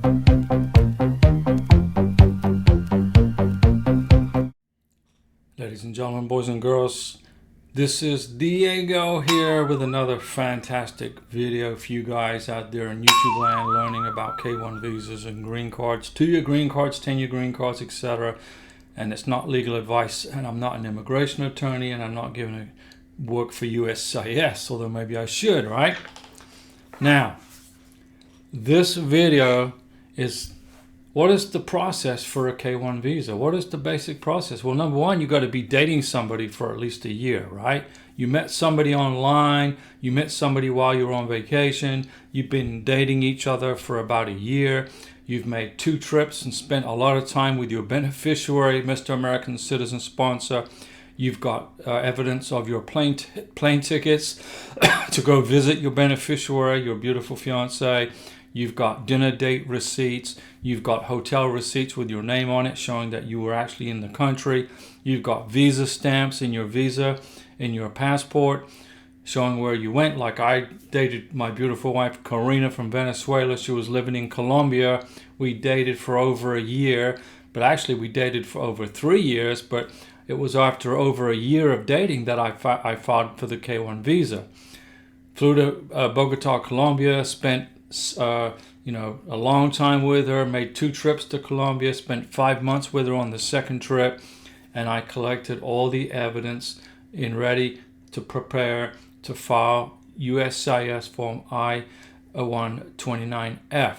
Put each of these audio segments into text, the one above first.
Ladies and gentlemen, boys and girls, this is Diego here with another fantastic video for you guys out there in YouTube land learning about K1 visas and green cards, 2-year green cards, 10-year green cards, etc. And it's not legal advice, and I'm not an immigration attorney, and I'm not giving work for USCIS, although maybe I should, right? Now, this video is what is the process for a K1 visa? What is the basic process? Well, number one, you got to be dating somebody for at least a year, right? You met somebody online, you met somebody while you were on vacation, you've been dating each other for about a year, you've made 2 trips and spent a lot of time with your beneficiary, Mr. American Citizen sponsor. You've got evidence of your plane tickets to go visit your beneficiary, your beautiful fiance. You've got dinner date receipts. You've got hotel receipts with your name on it showing that you were actually in the country. You've got visa stamps in your visa, in your passport, showing where you went. Like I dated my beautiful wife, Karina, from Venezuela. She was living in Colombia. We dated for over a year, but actually we dated for over 3 years. But it was after over a year of dating that I filed for the K1 visa. Flew to Bogota, Colombia, spent a long time with her, made 2 trips to Colombia, spent 5 months with her on the second trip, and I collected all the evidence and ready to prepare to file USCIS form I-129F,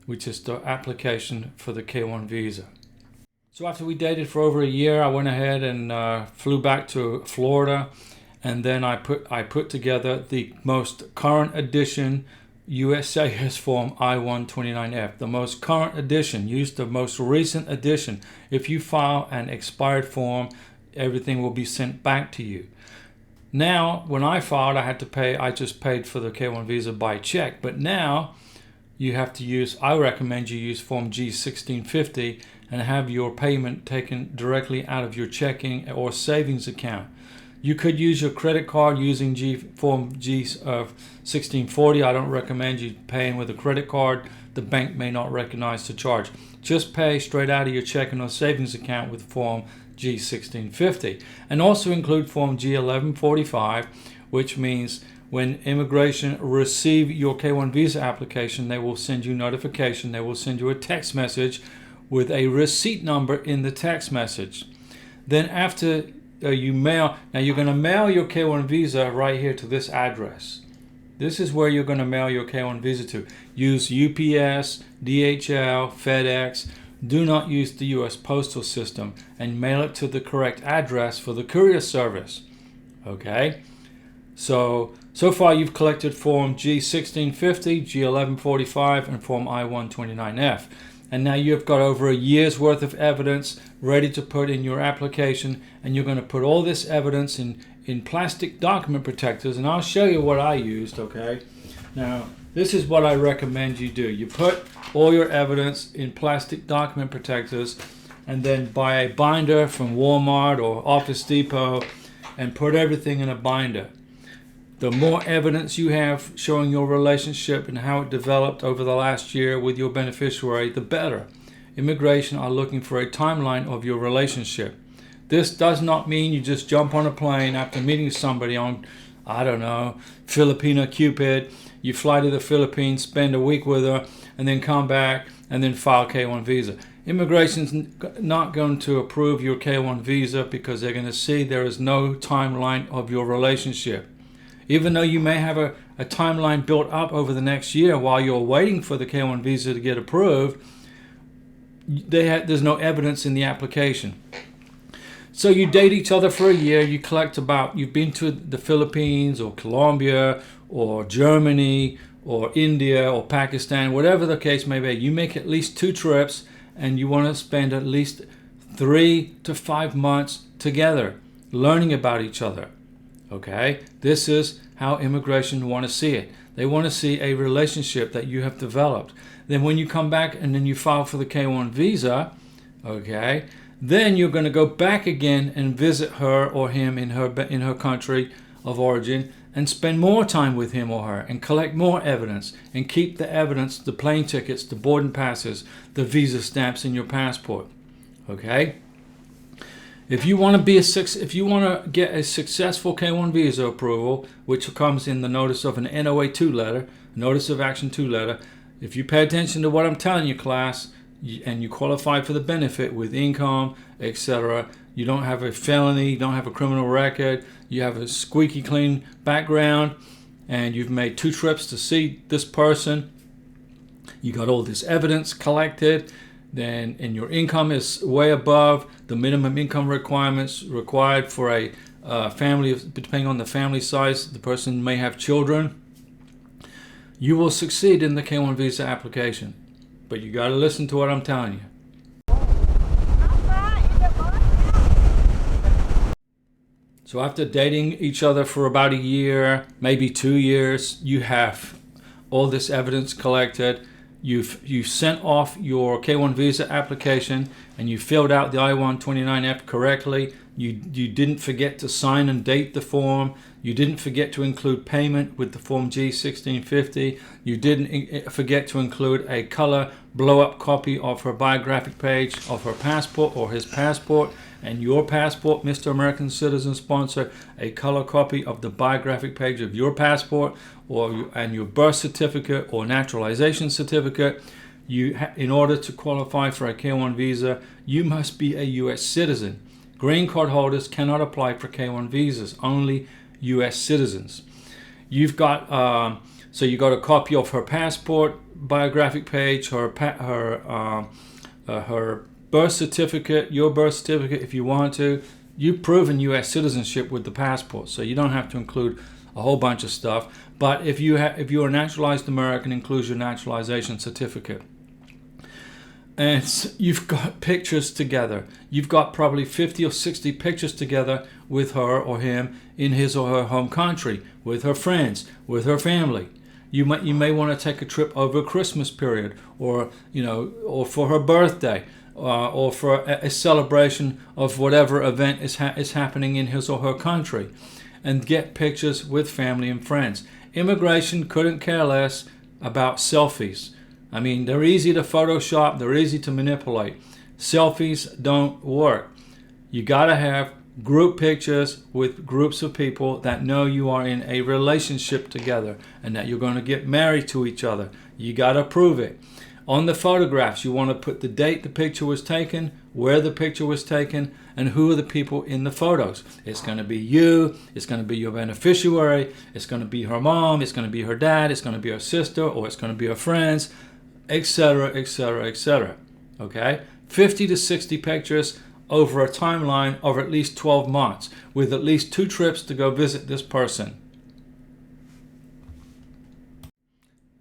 which is the application for the K1 visa. So after we dated for over a year, I went ahead and flew back to Florida, and then I put together the most current edition USCIS form I-129F, the most current edition. Use the most recent edition. If you file an expired form, everything will be sent back to you. Now, when I filed, I had to pay. I just paid for the K1 visa by check. But now, you have to use. I recommend you use form G1650 and have your payment taken directly out of your checking or savings account. You could use your credit card using form G1640. I don't recommend you paying with a credit card. The bank may not recognize the charge. Just pay straight out of your checking or savings account with form G1650. And also include form G1145, which means when immigration receive your K1 visa application, they will send you notification. They will send you a text message with a receipt number in the text message. Then after you mail, now you're going to mail your K1 visa right here to this address. This is where you're going to mail your K1 visa to. Use UPS, DHL, FedEx. Do not use the US postal system, and mail it to the correct address for the courier service. Okay? So far you've collected form G1650, G1145, and form I-129F. And now you've got over a year's worth of evidence ready to put in your application, and you're going to put all this evidence in plastic document protectors, and I'll show you what I used, okay? Now, this is what I recommend you do. You put all your evidence in plastic document protectors, and then buy a binder from Walmart or Office Depot and put everything in a binder. The more evidence you have showing your relationship and how it developed over the last year with your beneficiary, the better. Immigration are looking for a timeline of your relationship. This does not mean you just jump on a plane after meeting somebody on, I don't know, Filipino Cupid. You fly to the Philippines, spend a week with her, and then come back and then file K1 visa. Immigration's not going to approve your K1 visa because they're going to see there is no timeline of your relationship. Even though you may have a timeline built up over the next year while you're waiting for the K1 visa to get approved, there's no evidence in the application. So you date each other for a year, you collect you've been to the Philippines or Colombia or Germany or India or Pakistan, whatever the case may be. You make at least 2 trips, and you want to spend at least 3 to 5 months together learning about each other. Okay, this is how immigration want to see it. They want to see a relationship that you have developed. Then when you come back and then you file for the K1 visa, okay, then you're going to go back again and visit her or him in her country of origin, and spend more time with him or her and collect more evidence and keep the evidence, the plane tickets, the boarding passes, the visa stamps in your passport. Okay? If you want to get a successful K1 visa approval, which comes in the notice of an NOA2 letter, notice of action 2 letter, if you pay attention to what I'm telling you, class, and you qualify for the benefit with income, etc., you don't have a felony, you don't have a criminal record, you have a squeaky clean background, and you've made 2 trips to see this person, you got all this evidence collected, then and your income is way above the minimum income requirements required for a family, depending on the family size, the person may have children, you will succeed in the K1 visa application. But you got to listen to what I'm telling you. So after dating each other for about a year, maybe 2 years, you have all this evidence collected. You've sent off your K1 visa application and you filled out the I-129F correctly. You didn't forget to sign and date the form. You didn't forget to include payment with the form G1650. You didn't forget to include a color blow-up copy of her biographic page of her passport or his passport, and your passport, Mr. American Citizen Sponsor, a color copy of the biographic page of your passport and your birth certificate or naturalization certificate. In order to qualify for a K1 visa, you must be a U.S. citizen. Green card holders cannot apply for K1 visas, only U.S. citizens. You've got so you got a copy of her passport, biographic page, her birth certificate, your birth certificate if you want to. You've proven U.S. citizenship with the passport, so you don't have to include a whole bunch of stuff. But if you're a naturalized American, include your naturalization certificate. And you've got pictures together. You've got probably 50 or 60 pictures together with her or him in his or her home country, with her friends, with her family. You may want to take a trip over a Christmas period, or for her birthday, or for a celebration of whatever event is happening in his or her country, and get pictures with family and friends. Immigration couldn't care less about selfies. I mean, they're easy to Photoshop, they're easy to manipulate. Selfies don't work. You gotta have group pictures with groups of people that know you are in a relationship together and that you're going to get married to each other. You gotta prove it. On the photographs, you want to put the date the picture was taken, where the picture was taken, and who are the people in the photos. It's going to be you, it's going to be your beneficiary, it's going to be her mom, it's going to be her dad, it's going to be her sister, or it's going to be her friends, etc., etc., etc. Okay? 50 to 60 pictures over a timeline of at least 12 months, with at least 2 trips to go visit this person.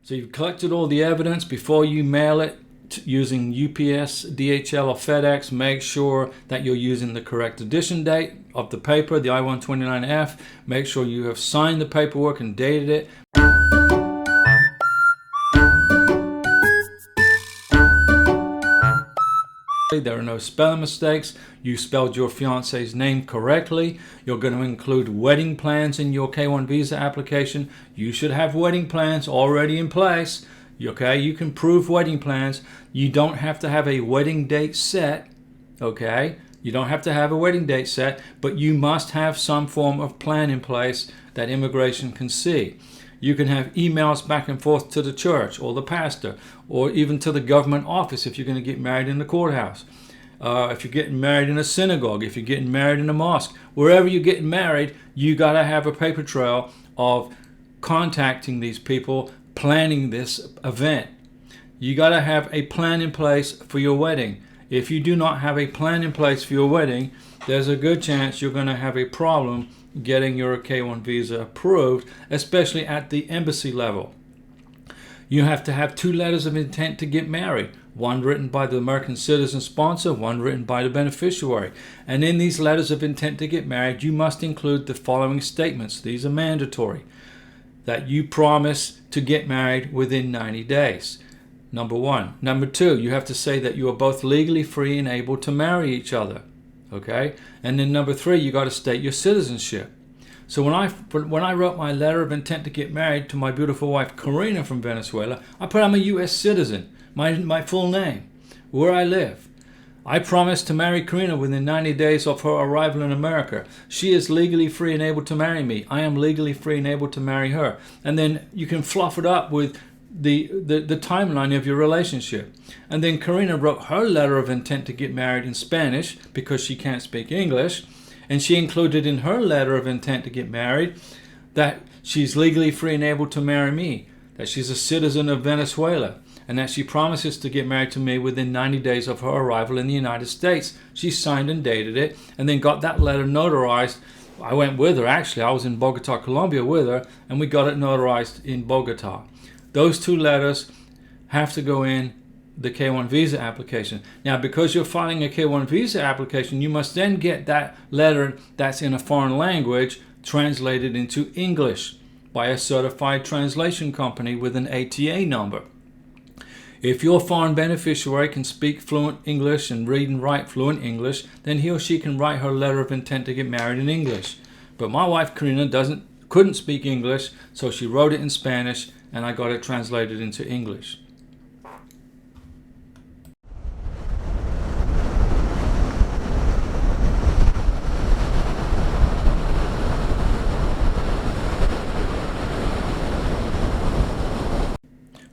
So you've collected all the evidence. Before you mail it using UPS, DHL, or FedEx, make sure that you're using the correct edition date of the paper, the I-129F. Make sure you have signed the paperwork and dated it. There are no spelling mistakes. You spelled your fiance's name correctly. You're going to include wedding plans in your K1 visa application. You should have wedding plans already in place. Okay, you can prove wedding plans. You don't have to have a wedding date set. Okay, you don't have to have a wedding date set, but you must have some form of plan in place that immigration can see. You can have emails back and forth to the church or the pastor, or even to the government office if you're going to get married in the courthouse. If you're getting married in a synagogue, if you're getting married in a mosque, wherever you're getting married, you got to have a paper trail of contacting these people, planning this event. You got to have a plan in place for your wedding. If you do not have a plan in place for your wedding, there's a good chance you're going to have a problem getting your K1 visa approved, especially at the embassy level. You have to have 2 letters of intent to get married, one written by the American Citizen Sponsor, one written by the beneficiary. And in these letters of intent to get married, you must include the following statements. These are mandatory. That you promise to get married within 90 days. Number 1. Number 2, you have to say that you are both legally free and able to marry each other. Okay? And then number 3, you got to state your citizenship. So when I wrote my letter of intent to get married to my beautiful wife Karina from Venezuela, I put I'm a U.S. citizen, my full name, where I live. I promised to marry Karina within 90 days of her arrival in America. She is legally free and able to marry me. I am legally free and able to marry her. And then you can fluff it up with the timeline of your relationship. And then Karina wrote her letter of intent to get married in Spanish because she can't speak English. And she included in her letter of intent to get married that she's legally free and able to marry me, that she's a citizen of Venezuela, and that she promises to get married to me within 90 days of her arrival in the United States. She signed and dated it, and then got that letter notarized. I went with her, actually. I was in Bogota, Colombia with her, and we got it notarized in Bogota. Those two letters have to go in the K-1 visa application. Now, because you're filing a K-1 visa application, you must then get that letter that's in a foreign language translated into English by a certified translation company with an ATA number. If your foreign beneficiary can speak fluent English and read and write fluent English, then he or she can write her letter of intent to get married in English. But my wife Karina couldn't speak English, so she wrote it in Spanish, and I got it translated into English.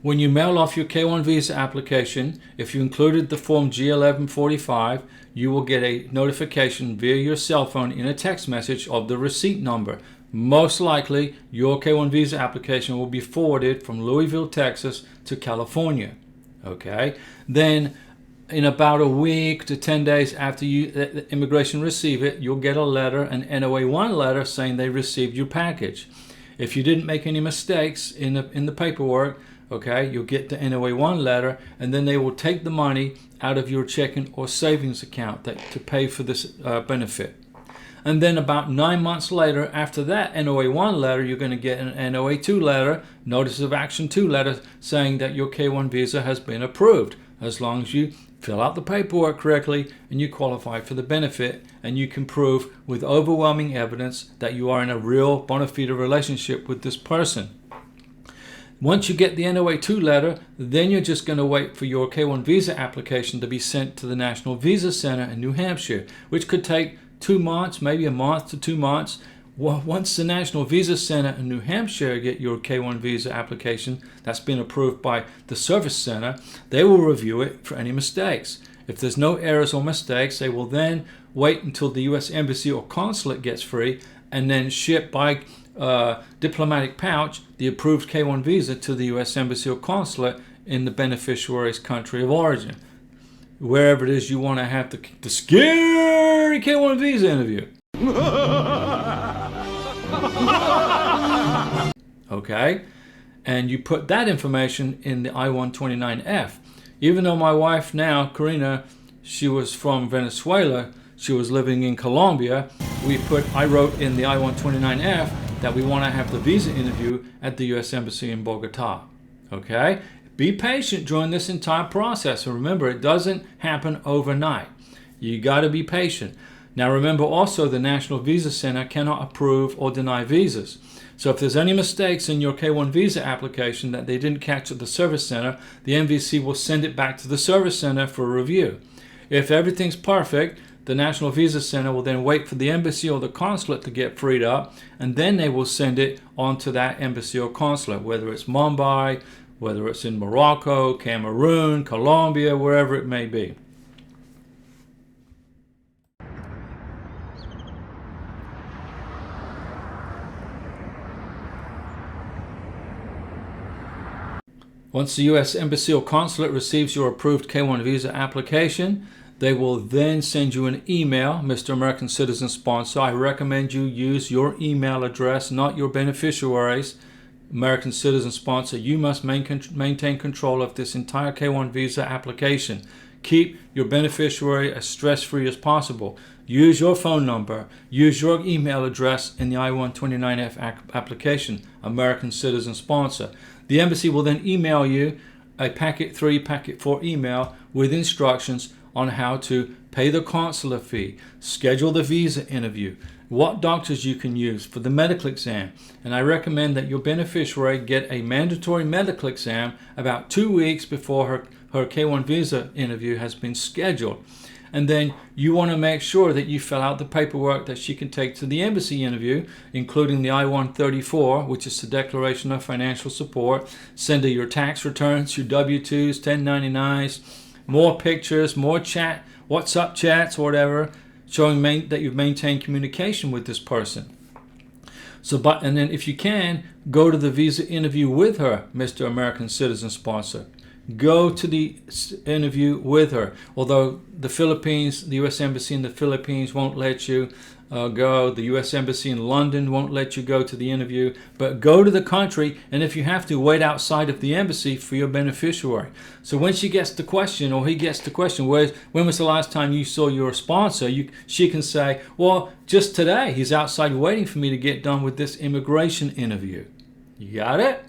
When you mail off your K-1 visa application, if you included the form G1145, you will get a notification via your cell phone in a text message of the receipt number. Most likely, your K-1 visa application will be forwarded from Louisville, Texas to California. Okay? Then, in about a week to 10 days after the immigration receive it, you'll get a letter, an NOA-1 letter saying they received your package. If you didn't make any mistakes in the paperwork, okay, you'll get the NOA-1 letter, and then they will take the money out of your checking or savings account to pay for this benefit. And then about 9 months later, after that NOA-1 letter, you're going to get an NOA-2 letter, Notice of Action 2 letter, saying that your K-1 visa has been approved, as long as you fill out the paperwork correctly and you qualify for the benefit, and you can prove with overwhelming evidence that you are in a real bona fide relationship with this person. Once you get the NOA-2 letter, then you're just going to wait for your K-1 visa application to be sent to the National Visa Center in New Hampshire, which could take 2 months, maybe a month to 2 months. Once the National Visa Center in New Hampshire get your K-1 visa application that's been approved by the Service Center, they will review it for any mistakes. If there's no errors or mistakes, they will then wait until the U.S. Embassy or Consulate gets free and then ship by diplomatic pouch the approved K-1 visa to the U.S. Embassy or Consulate in the beneficiary's country of origin, wherever it is you want to have the scary K-1 visa interview. Okay, and you put that information in the I-129F. Even though my wife now, Karina, she was from Venezuela, she was living in Colombia, I wrote in the I-129F that we want to have the visa interview at the U.S. Embassy in Bogota. Okay? Be patient during this entire process. And remember, it doesn't happen overnight. You got to be patient. Now remember also, the National Visa Center cannot approve or deny visas. So if there's any mistakes in your K-1 visa application that they didn't catch at the Service Center, the NVC will send it back to the Service Center for review. If everything's perfect, the National Visa Center will then wait for the embassy or the consulate to get freed up, and then they will send it on to that embassy or consulate, whether it's Mumbai, whether it's in Morocco, Cameroon, Colombia, wherever it may be. Once the U.S. Embassy or Consulate receives your approved K-1 visa application, they will then send you an email, Mr. American Citizen Sponsor. I recommend you use your email address, not your beneficiaries. American Citizen Sponsor, you must maintain control of this entire K-1 visa application. Keep your beneficiary as stress-free as possible. Use your phone number. Use your email address in the I-129F application, American Citizen Sponsor. The embassy will then email you a Packet 3, Packet 4 email with instructions on how to pay the consular fee, schedule the visa interview, what doctors you can use for the medical exam. And I recommend that your beneficiary get a mandatory medical exam about 2 weeks before her K1 visa interview has been scheduled. And then you want to make sure that you fill out the paperwork that she can take to the embassy interview, including the I-134, which is the Declaration of Financial Support. Send her your tax returns, your W-2s, 1099s, more pictures, more chat, WhatsApp chats, or whatever, showing that you've maintained communication with this person. And then if you can, go to the visa interview with her, Mr. American Citizen Sponsor. Go to the interview with her. Although the Philippines, the U.S. Embassy in the Philippines won't let you go. The U.S. Embassy in London won't let you go to the interview. But go to the country, and if you have to, wait outside of the embassy for your beneficiary. So when she gets the question, or he gets the question, when was the last time you saw your sponsor? She can say, well, just today. He's outside waiting for me to get done with this immigration interview. You got it?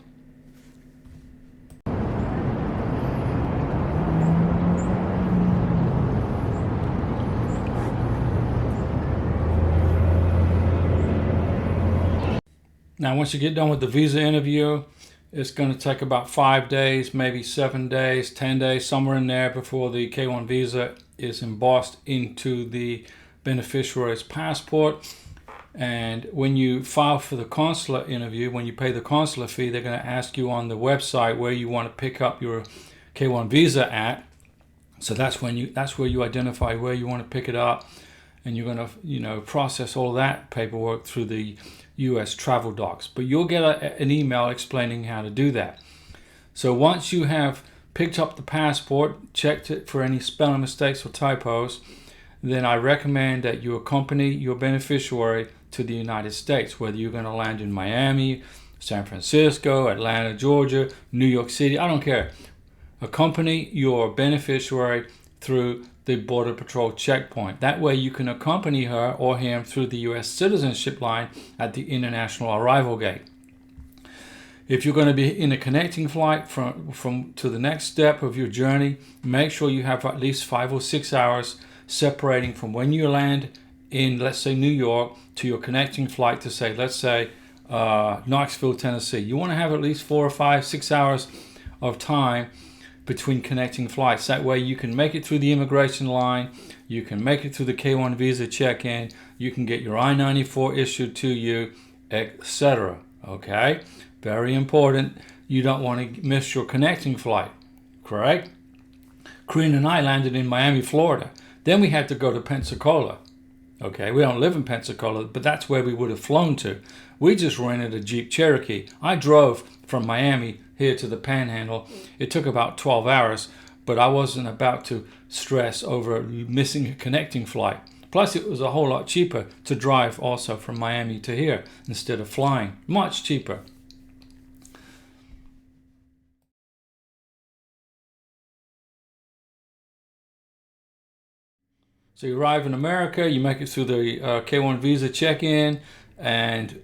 Now, once you get done with the visa interview, it's going to take about 5 days, maybe 7 days, 10 days, somewhere in there before the K1 visa is embossed into the beneficiary's passport. And when you file for the consular interview, when you pay the consular fee, they're going to ask you on the website where you want to pick up your K1 visa at. So that's where you identify where you want to pick it up, and you're going to process all that paperwork through the U.S. travel docs. But you'll get an email explaining how to do that. So once you have picked up the passport, checked it for any spelling mistakes or typos, then I recommend that you accompany your beneficiary to the United States, whether you're going to land in Miami, San Francisco, Atlanta, Georgia, New York City, I don't care. Accompany your beneficiary through the Border Patrol checkpoint. That way you can accompany her or him through the U.S. citizenship line at the international arrival gate. If you're going to be in a connecting flight from to the next step of your journey, make sure you have at least 5 or 6 hours separating from when you land in, let's say, New York to your connecting flight to, say, let's say, Knoxville, Tennessee. You want to have at least 4 or 5, 6 hours of time between connecting flights. That way you can make it through the immigration line, you can make it through the K1 visa check-in, you can get your I-94 issued to you, etc. Okay? Very important. You don't want to miss your connecting flight, correct? Karina and I landed in Miami, Florida. Then we had to go to Pensacola. Okay, we don't live in Pensacola, but that's where we would have flown to. We just rented a Jeep Cherokee. I drove from Miami here to the Panhandle. It took about 12 hours, but I wasn't about to stress over missing a connecting flight. Plus, it was a whole lot cheaper to drive also from Miami to here instead of flying. Much cheaper. So you arrive in America, you make it through the K1 visa check-in, and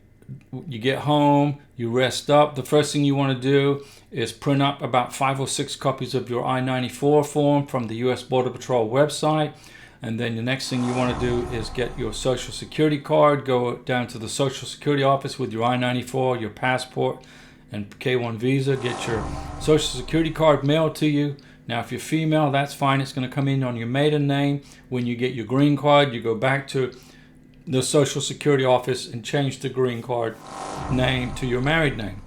you get home, you rest up. The first thing you want to do is print up about 5 or 6 copies of your I-94 form from the U.S. Border Patrol website. And then the next thing you want to do is get your Social Security card, go down to the Social Security office with your I-94, your passport, and K1 visa, get your Social Security card mailed to you. Now, if you're female, that's fine. It's going to come in on your maiden name. When you get your green card, you go back to the Social Security office and change the green card name to your married name.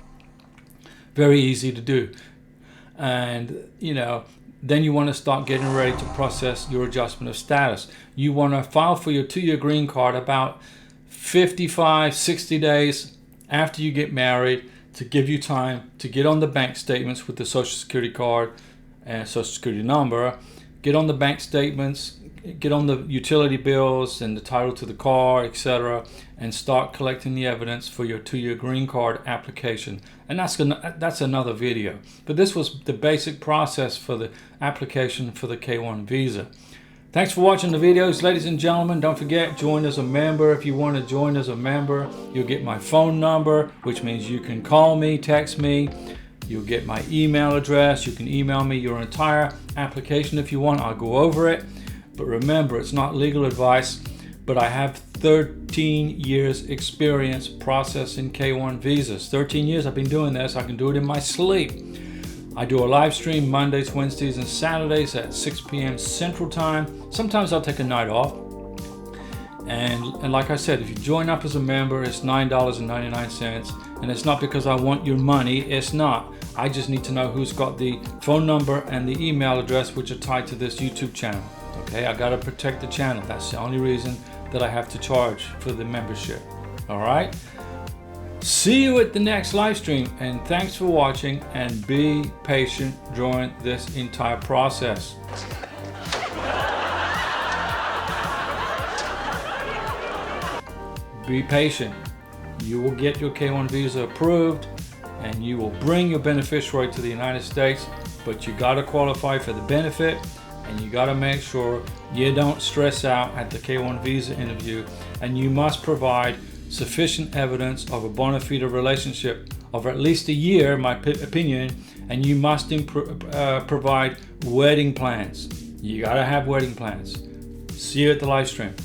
Very easy to do. And, then you want to start getting ready to process your adjustment of status. You want to file for your 2-year green card about 55, 60 days after you get married to give you time to get on the bank statements with the Social Security card and Social Security number, get on the bank statements, get on the utility bills and the title to the car, etc., and start collecting the evidence for your 2-year green card application. And that's another video. But this was the basic process for the application for the K1 visa. Thanks for watching the videos, ladies and gentlemen. Don't forget, join as a member. If you want to join as a member, you'll get my phone number, which means you can call me, text me. You'll get my email address. You can email me your entire application if you want. I'll go over it. But remember, it's not legal advice, but I have 13 years experience processing K1 visas. 13 years I've been doing this. I can do it in my sleep. I do a live stream Mondays, Wednesdays, and Saturdays at 6 p.m. Central Time. Sometimes I'll take a night off. And like I said, if you join up as a member, it's $9.99. And it's not because I want your money. It's not. I just need to know who's got the phone number and the email address which are tied to this YouTube channel. Okay, I gotta protect the channel. That's the only reason that I have to charge for the membership. All right. See you at the next live stream, and thanks for watching, and be patient during this entire process. Be patient. You will get your K1 visa approved and you will bring your beneficiary to the United States, but you got to qualify for the benefit, and you got to make sure you don't stress out at the K1 visa interview, and you must provide sufficient evidence of a bona fide relationship of at least a year, in my opinion, and you must provide wedding plans. You got to have wedding plans. See you at the live stream.